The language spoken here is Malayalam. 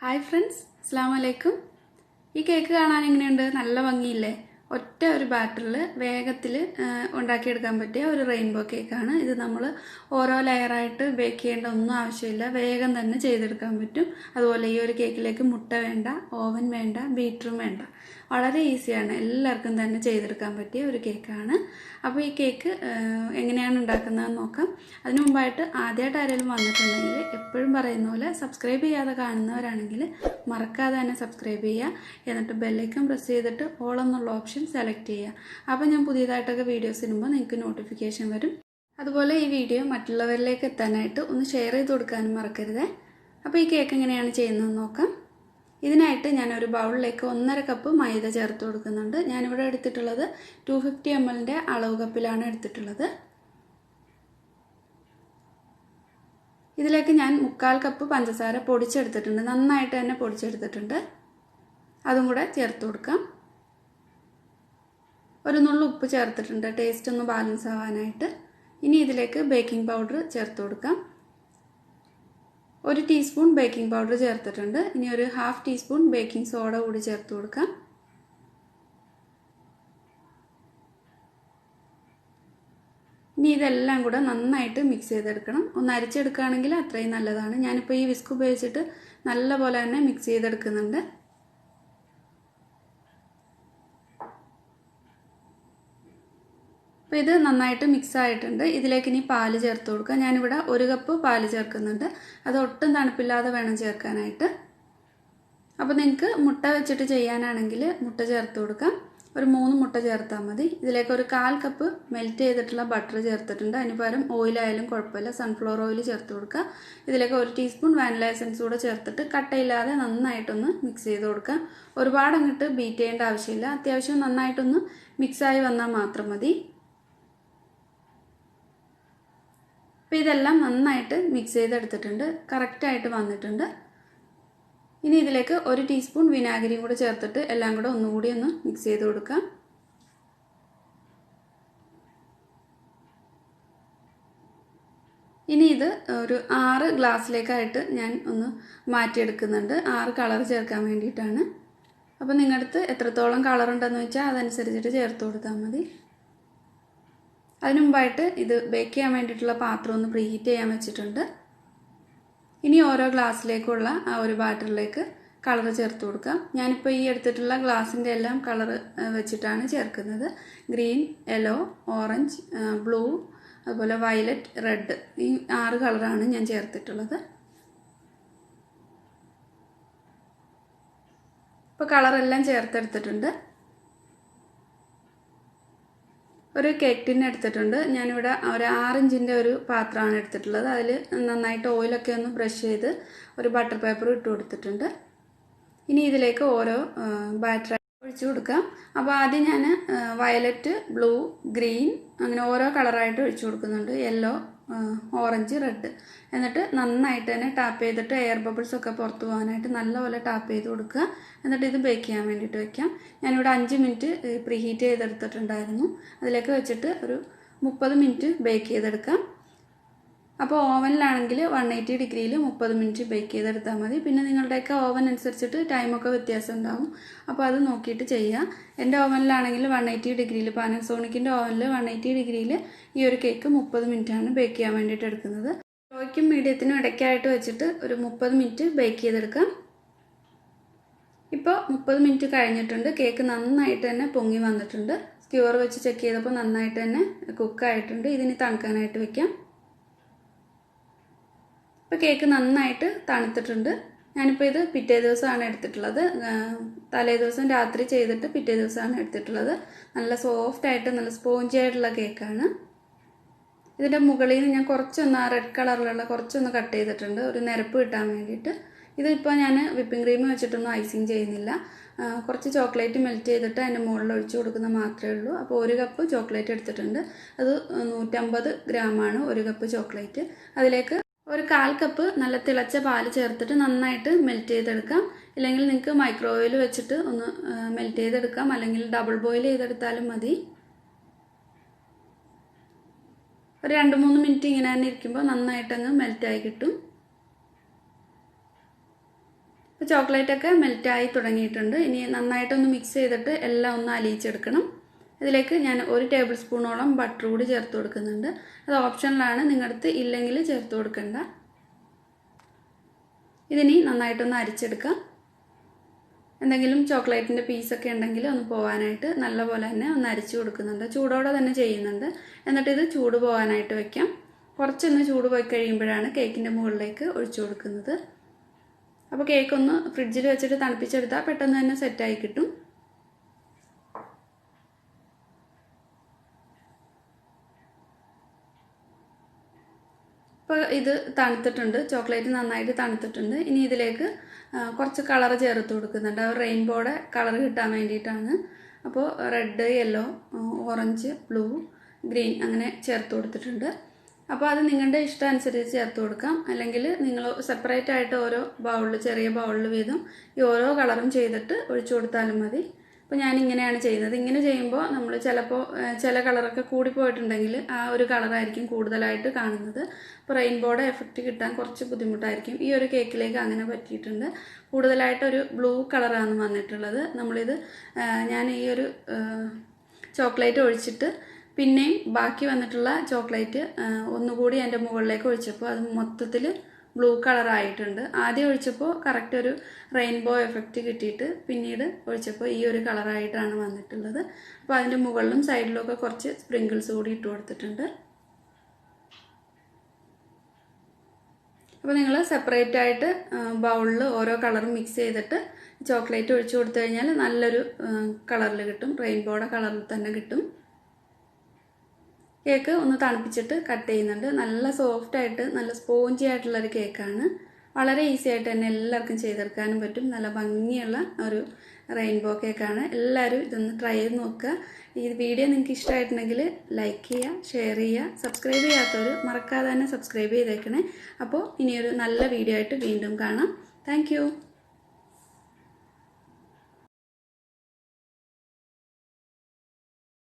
Hi friends, Assalamu alaikum. This cake is നല്ല ഭംഗിയില്ലേ ഒറ്റ ഒരു ബാറ്ററിൽ വേഗത്തിൽ ഉണ്ടാക്കിയെടുക്കാൻ പറ്റിയ ഒരു റെയിൻബോ കേക്ക് ആണ് ഇത് നമ്മൾ ഓരോ ലെയർ ആയിട്ട് ബേക്ക് ചെയ്യേണ്ട ഒന്നും ആവശ്യമില്ല വേഗം തന്നെ ചെയ്തെടുക്കാൻ പറ്റും അതുപോലെ ഈ ഒരു കേക്കിലേക്ക് മുട്ട വേണ്ട ഓവൻ വേണ്ട ബീറ്ററും വേണ്ട വളരെ ഈസിയാണ് എല്ലാവർക്കും തന്നെ ചെയ്തെടുക്കാൻ പറ്റിയ ഒരു കേക്കാണ് അപ്പോൾ ഈ കേക്ക് എങ്ങനെയാണ് ഉണ്ടാക്കുന്നതെന്ന് നോക്കാം അതിനു മുമ്പായിട്ട് ആദ്യമായിട്ട് ആരെങ്കിലും വന്നിട്ടുണ്ടെങ്കിൽ എപ്പോഴും പറയുന്ന പോലെ സബ്സ്ക്രൈബ് ചെയ്യാതെ കാണുന്നവരാണെങ്കിൽ മറക്കാതെ തന്നെ സബ്സ്ക്രൈബ് ചെയ്യുക എന്നിട്ട് ബെൽ ഐക്കൺ പ്രസ് ചെയ്തിട്ട് ഓൾ എന്നുള്ള ഓപ്ഷൻ സെലക്ട് ചെയ്യുക അപ്പോൾ ഞാൻ പുതിയതായിട്ടൊക്കെ വീഡിയോസ് ഇടുമ്പോൾ നിങ്ങൾക്ക് നോട്ടിഫിക്കേഷൻ വരും അതുപോലെ ഈ വീഡിയോ മറ്റുള്ളവരിലേക്ക് എത്താനായിട്ട് ഒന്ന് ഷെയർ ചെയ്ത് കൊടുക്കാനും മറക്കരുത് അപ്പോൾ ഈ കേക്ക് എങ്ങനെയാണ് ചെയ്യുന്നതെന്ന് നോക്കാം ഇതിനായിട്ട് ഞാൻ ഒരു ബൗളിലേക്ക് 1.5 കപ്പ് മൈദ ചേർത്ത് കൊടുക്കുന്നുണ്ട് ഞാനിവിടെ എടുത്തിട്ടുള്ളത് 250 ml അളവ് കപ്പിലാണ് എടുത്തിട്ടുള്ളത് ഇതിലേക്ക് ഞാൻ 1/4 കപ്പ് പഞ്ചസാര പൊടിച്ചെടുത്തിട്ടുണ്ട് നന്നായിട്ട് തന്നെ പൊടിച്ചെടുത്തിട്ടുണ്ട് അതും കൂടെ ചേർത്ത് കൊടുക്കാം ഒരു നുള്ളു ഉപ്പ് ചേർത്തിട്ടുണ്ട് ടേസ്റ്റ് ഒന്ന് ബാലൻസ് ആവാനായിട്ട് ഇനി ഇതിലേക്ക് ബേക്കിംഗ് പൗഡർ ചേർത്ത് കൊടുക്കാം ഒരു ടീസ്പൂൺ ബേക്കിംഗ് പൗഡർ ചേർത്തിട്ടുണ്ട് ഇനി ഒരു 1/2 ടീസ്പൂൺ ബേക്കിംഗ് സോഡ കൂടി ചേർത്ത് കൊടുക്കാം ഇനി ഇതെല്ലാം കൂടെ നന്നായിട്ട് മിക്സ് ചെയ്തെടുക്കണം ഒന്ന് അരിച്ചെടുക്കുകയാണെങ്കിൽ അത്രയും നല്ലതാണ് ഞാനിപ്പോൾ ഈ വിസ്ക് ഉപയോഗിച്ചിട്ട് നല്ലപോലെ തന്നെ മിക്സ് ചെയ്തെടുക്കുന്നുണ്ട് അപ്പോൾ ഇത് നന്നായിട്ട് മിക്സ് ആയിട്ടുണ്ട് ഇതിലേക്ക് ഇനി പാല് ചേർത്ത് കൊടുക്കുക ഞാനിവിടെ 1 കപ്പ് പാല് ചേർക്കുന്നുണ്ട് അത് ഒട്ടും തണുപ്പില്ലാതെ വേണം ചേർക്കാനായിട്ട് അപ്പോൾ നിങ്ങൾക്ക് മുട്ട വെച്ചിട്ട് ചെയ്യാനാണെങ്കിൽ മുട്ട ചേർത്ത് കൊടുക്കാം ഒരു 3 മുട്ട ചേർത്താൽ മതി ഇതിലേക്ക് ഒരു 1/4 കപ്പ് മെൽറ്റ് ചെയ്തിട്ടുള്ള ബട്ടർ ചേർത്തിട്ടുണ്ട് അതിന് പകരം ഓയിലായാലും കുഴപ്പമില്ല സൺഫ്ലവർ ഓയിൽ ചേർത്ത് കൊടുക്കുക ഇതിലേക്ക് 1 ടീസ്പൂൺ വാനില എസൻസ് കൂടെ ചേർത്തിട്ട് കട്ടയില്ലാതെ നന്നായിട്ടൊന്ന് മിക്സ് ചെയ്ത് കൊടുക്കുക ഒരുപാട് അങ്ങോട്ട് ബീറ്റ് ചെയ്യേണ്ട ആവശ്യമില്ല അത്യാവശ്യം നന്നായിട്ടൊന്ന് മിക്സായി വന്നാൽ മാത്രം മതി അപ്പോൾ ഇതെല്ലാം നന്നായിട്ട് മിക്സ് ചെയ്തെടുത്തിട്ടുണ്ട് കറക്റ്റായിട്ട് വന്നിട്ടുണ്ട് ഇനി ഇതിലേക്ക് 1 ടീസ്പൂൺ വിനാഗിരിയും കൂടെ ചേർത്തിട്ട് എല്ലാം കൂടെ ഒന്നുകൂടി ഒന്ന് മിക്സ് ചെയ്ത് കൊടുക്കാം ഇനി ഇത് ഒരു 6 ഗ്ലാസ്സിലേക്കായിട്ട് ഞാൻ ഒന്ന് മാറ്റിയെടുക്കുന്നുണ്ട് 6 കളർ ചേർക്കാൻ വേണ്ടിയിട്ടാണ് അപ്പോൾ നിങ്ങളുടെ അടുത്ത് എത്രത്തോളം കളർ ഉണ്ടെന്ന് വെച്ചാൽ അതനുസരിച്ചിട്ട് ചേർത്ത് കൊടുത്താൽ മതി അതിനു മുമ്പായിട്ട് ഇത് ബേക്ക് ചെയ്യാൻ വേണ്ടിയിട്ടുള്ള പാത്രം ഒന്ന് പ്രീഹീറ്റ് ചെയ്യാൻ വെച്ചിട്ടുണ്ട് ഇനി ഓരോ ഗ്ലാസ്സിലേക്കുള്ള ആ ഒരു ബാറ്ററിലേക്ക് കളർ ചേർത്ത് കൊടുക്കാം ഞാനിപ്പോൾ ഈ എടുത്തിട്ടുള്ള ഗ്ലാസിൻ്റെ എല്ലാം കളർ വെച്ചിട്ടാണ് ചേർക്കുന്നത് ഗ്രീൻ യെല്ലോ ഓറഞ്ച് ബ്ലൂ അതുപോലെ വയലറ്റ് റെഡ് ഈ 6 കളറാണ് ഞാൻ ചേർത്തിട്ടുള്ളത് ഇപ്പോൾ കളറെല്ലാം ചേർത്തെടുത്തിട്ടുണ്ട് ഒരു കേക്ക് ടിൻ എടുത്തിട്ടുണ്ട് ഞാനിവിടെ ഒരു 6 ഇഞ്ചിൻ്റെ ഒരു പാത്രമാണ് എടുത്തിട്ടുള്ളത് അതിൽ നന്നായിട്ട് ഓയിലൊക്കെ ഒന്ന് ബ്രഷ് ചെയ്ത് ഒരു ബട്ടർ പേപ്പർ ഇട്ട് കൊടുത്തിട്ടുണ്ട് ഇനി ഇതിലേക്ക് ഓരോ ബാറ്റർ ഒഴിച്ചു കൊടുക്കാം അപ്പോൾ ആദ്യം ഞാൻ വയലറ്റ് ബ്ലൂ ഗ്രീൻ അങ്ങനെ ഓരോ കളറായിട്ട് ഒഴിച്ചു കൊടുക്കുന്നുണ്ട് യെല്ലോ ഓറഞ്ച് റെഡ് എന്നിട്ട് നന്നായിട്ട് തന്നെ ടാപ്പ് ചെയ്തിട്ട് എയർ ബബിൾസ് ഒക്കെ പുറത്തു പോകാനായിട്ട് നല്ലപോലെ ടാപ്പ് ചെയ്ത് കൊടുക്കുക എന്നിട്ട് ഇത് ബേക്ക് ചെയ്യാൻ വേണ്ടിയിട്ട് വെക്കാം ഞാനിവിടെ 5 മിനിറ്റ് പ്രീഹീറ്റ് ചെയ്തെടുത്തിട്ടുണ്ടായിരുന്നു അതിലേക്ക് വെച്ചിട്ട് ഒരു 30 മിനിറ്റ് ബേക്ക് ചെയ്തെടുക്കാം അപ്പോൾ ഓവനിലാണെങ്കിൽ 180 ഡിഗ്രിയിൽ 30 മിനിറ്റ് ബേക്ക് ചെയ്തെടുത്താൽ മതി പിന്നെ നിങ്ങളുടെയൊക്കെ ഓവൻ അനുസരിച്ചിട്ട് ടൈമൊക്കെ വ്യത്യാസം ഉണ്ടാവും അപ്പോൾ അത് നോക്കിയിട്ട് ചെയ്യുക എൻ്റെ ഓവനിലാണെങ്കിൽ 180 ഡിഗ്രിയിൽ പാനസോണിക്കിൻ്റെ ഓവനിൽ 180 ഡിഗ്രിയിൽ ഈ ഒരു കേക്ക് 30 മിനിറ്റാണ് ബേക്ക് ചെയ്യാൻ വേണ്ടിയിട്ട് എടുക്കുന്നത് ലോയ്ക്കും മീഡിയത്തിനും ഇടയ്ക്കായിട്ട് വെച്ചിട്ട് ഒരു 30 മിനിറ്റ് ബേക്ക് ചെയ്തെടുക്കാം ഇപ്പോൾ 30 മിനിറ്റ് കഴിഞ്ഞിട്ടുണ്ട് കേക്ക് നന്നായിട്ട് തന്നെ പൊങ്ങി വന്നിട്ടുണ്ട് സ്ക്യൂർ വെച്ച് ചെക്ക് ചെയ്തപ്പോൾ നന്നായിട്ട് തന്നെ കുക്കായിട്ടുണ്ട് ഇതിന് തണുക്കാനായിട്ട് വെക്കാം ഇപ്പോൾ കേക്ക് നന്നായിട്ട് തണുത്തിട്ടുണ്ട് ഞാനിപ്പോൾ ഇത് പിറ്റേ ദിവസമാണ് എടുത്തിട്ടുള്ളത് തലേ ദിവസം രാത്രി ചെയ്തിട്ട് പിറ്റേ ദിവസമാണ് എടുത്തിട്ടുള്ളത് നല്ല സോഫ്റ്റായിട്ട് നല്ല സ്പോഞ്ചി ആയിട്ടുള്ള കേക്കാണ് ഇതിൻ്റെ മുകളിൽ നിന്ന് ഞാൻ കുറച്ചൊന്ന് ആ റെഡ് കളറിലുള്ള കുറച്ചൊന്ന് കട്ട് ചെയ്തിട്ടുണ്ട് ഒരു നിരപ്പ് കിട്ടാൻ വേണ്ടിയിട്ട് ഇതിപ്പോൾ ഞാൻ വിപ്പിംഗ് ക്രീം വെച്ചിട്ടൊന്നും ഐസിങ് ചെയ്യുന്നില്ല കുറച്ച് ചോക്ലേറ്റ് മെൽറ്റ് ചെയ്തിട്ട് അതിൻ്റെ മുകളിൽ ഒഴിച്ചു കൊടുക്കുന്ന മാത്രമേ ഉള്ളൂ അപ്പോൾ 1 കപ്പ് ചോക്ലേറ്റ് എടുത്തിട്ടുണ്ട് അത് 150 ഗ്രാമാണ് 1 കപ്പ് ചോക്ലേറ്റ് അതിലേക്ക് ഒരു 1/4 കപ്പ് നല്ല തിളച്ച പാല് ചേർത്തിട്ട് നന്നായിട്ട് മെൽറ്റ് ചെയ്തെടുക്കാം ഇല്ലെങ്കിൽ നിങ്ങൾക്ക് മൈക്രോവേവിൽ വെച്ചിട്ട് ഒന്ന് മെൽറ്റ് ചെയ്തെടുക്കാം അല്ലെങ്കിൽ ഡബിൾ ബോയിൽ ചെയ്തെടുത്താലും മതി ഒരു 2-3 മിനിറ്റ് ഇങ്ങനെ തന്നെ ഇരിക്കുമ്പോൾ നന്നായിട്ടങ്ങ് മെൽറ്റായി കിട്ടും ഇപ്പോൾ ചോക്ലേറ്റൊക്കെ മെൽറ്റായി തുടങ്ങിയിട്ടുണ്ട്. ഇനി നന്നായിട്ടൊന്ന് മിക്സ് ചെയ്തിട്ട് എല്ലാം ഒന്ന് അലിയിച്ചെടുക്കണം. ഇതിലേക്ക് ഞാൻ 1 ടേബിൾ സ്പൂണോളം ബട്ടർ കൂടി ചേർത്ത് കൊടുക്കുന്നുണ്ട്. അത് ഓപ്ഷനിലാണ്, നിങ്ങളുടെ അടുത്ത് ഇല്ലെങ്കിൽ ചേർത്ത് കൊടുക്കണ്ട. ഇതിനി നന്നായിട്ടൊന്ന് അരിച്ചെടുക്കാം. എന്തെങ്കിലും ചോക്ലേറ്റിൻ്റെ പീസൊക്കെ ഉണ്ടെങ്കിൽ ഒന്ന് പോകാനായിട്ട് നല്ലപോലെ തന്നെ ഒന്ന് അരിച്ചു കൊടുക്കുന്നുണ്ട്. ചൂടോടെ തന്നെ ചെയ്യുന്നുണ്ട്. എന്നിട്ട് ഇത് ചൂട് പോകാനായിട്ട് വയ്ക്കാം. കുറച്ചൊന്ന് ചൂട് പോയി കഴിയുമ്പോഴാണ് കേക്കിൻ്റെ മുകളിലേക്ക് ഒഴിച്ചു കൊടുക്കുന്നത്. അപ്പോൾ കേക്കൊന്ന് ഫ്രിഡ്ജിൽ വെച്ചിട്ട് തണുപ്പിച്ചെടുത്താൽ പെട്ടെന്ന് തന്നെ സെറ്റായി കിട്ടും. ഇപ്പോൾ ഇത് തണുത്തിട്ടുണ്ട്, ചോക്ലേറ്റ് നന്നായിട്ട് തണുത്തിട്ടുണ്ട്. ഇനി ഇതിലേക്ക് കുറച്ച് കളർ ചേർത്ത് കൊടുക്കുന്നുണ്ട്. റെയിൻബോയുടെ കളർ കിട്ടാൻ വേണ്ടിയിട്ടാണ്. അപ്പോൾ red, yellow, orange, blue, green അങ്ങനെ ചേർത്ത് കൊടുത്തിട്ടുണ്ട്. അപ്പോൾ അത് നിങ്ങളുടെ ഇഷ്ടം അനുസരിച്ച് ചേർത്ത് കൊടുക്കാം. അല്ലെങ്കിൽ നിങ്ങൾ സെപ്പറേറ്റ് ആയിട്ട് ഓരോ ബൗളിൽ, ചെറിയ ബൗളിൽ വീതം ഈ ഓരോ കളറും ചെയ്തിട്ട് ഒഴിച്ചു കൊടുത്താലും മതി. അപ്പോൾ ഞാനിങ്ങനെയാണ് ചെയ്യുന്നത്. ഇങ്ങനെ ചെയ്യുമ്പോൾ നമ്മൾ ചിലപ്പോൾ ചില കളറൊക്കെ കൂടിപ്പോയിട്ടുണ്ടെങ്കിൽ ആ ഒരു കളറായിരിക്കും കൂടുതലായിട്ട് കാണുന്നത്. അപ്പോൾ റെയിൻബോയുടെ എഫക്റ്റ് കിട്ടാൻ കുറച്ച് ബുദ്ധിമുട്ടായിരിക്കും. ഈ ഒരു കേക്കിലേക്ക് അങ്ങനെ പറ്റിയിട്ടുണ്ട്. കൂടുതലായിട്ടൊരു ബ്ലൂ കളറാണ് വന്നിട്ടുള്ളത്. ഞാൻ ഈ ഒരു ചോക്ലേറ്റ് ഒഴിച്ചിട്ട് പിന്നെയും ബാക്കി വന്നിട്ടുള്ള ചോക്ലേറ്റ് ഒന്നുകൂടി എൻ്റെ മുകളിലേക്ക് ഒഴിച്ചപ്പോൾ അത് മൊത്തത്തിൽ ബ്ലൂ കളറായിട്ടുണ്ട്. ആദ്യം ഒഴിച്ചപ്പോൾ കറക്റ്റ് ഒരു റെയിൻബോ എഫക്റ്റ് കിട്ടിയിട്ട് പിന്നീട് ഒഴിച്ചപ്പോൾ ഈ ഒരു കളറായിട്ടാണ് വന്നിട്ടുള്ളത്. അപ്പോൾ അതിൻ്റെ മുകളിലും സൈഡിലൊക്കെ കുറച്ച് സ്പ്രിങ്കിൾസ് കൂടി ഇട്ട് കൊടുത്തിട്ടുണ്ട്. അപ്പോൾ നിങ്ങൾ സെപ്പറേറ്റ് ആയിട്ട് ബൗളിൽ ഓരോ കളറും മിക്സ് ചെയ്തിട്ട് ചോക്ലേറ്റ് ഒഴിച്ചു കൊടുത്തു കഴിഞ്ഞാൽ നല്ലൊരു കളറിൽ കിട്ടും. റെയിൻബോയുടെ കളറിൽ തന്നെ കിട്ടും. കേക്ക് ഒന്ന് തണുപ്പിച്ചിട്ട് കട്ട് ചെയ്യുന്നുണ്ട്. നല്ല സോഫ്റ്റായിട്ട് നല്ല സ്പോഞ്ചി ആയിട്ടുള്ളൊരു കേക്കാണ്. വളരെ ഈസി ആയിട്ട് തന്നെ എല്ലാവർക്കും ചെയ്തെടുക്കാനും പറ്റും. നല്ല ഭംഗിയുള്ള ഒരു റെയിൻബോ കേക്കാണ്. എല്ലാവരും ഇതൊന്ന് ട്രൈ ചെയ്ത് നോക്കുക. ഈ വീഡിയോ നിങ്ങൾക്ക് ഇഷ്ടമായിട്ടുണ്ടെങ്കിൽ ലൈക്ക് ചെയ്യുക, ഷെയർ ചെയ്യുക. സബ്സ്ക്രൈബ് ചെയ്യാത്തവർ മറക്കാതെ തന്നെ സബ്സ്ക്രൈബ് ചെയ്തേക്കണേ. അപ്പോൾ ഇനിയൊരു നല്ല വീഡിയോ ആയിട്ട് വീണ്ടും കാണാം. താങ്ക്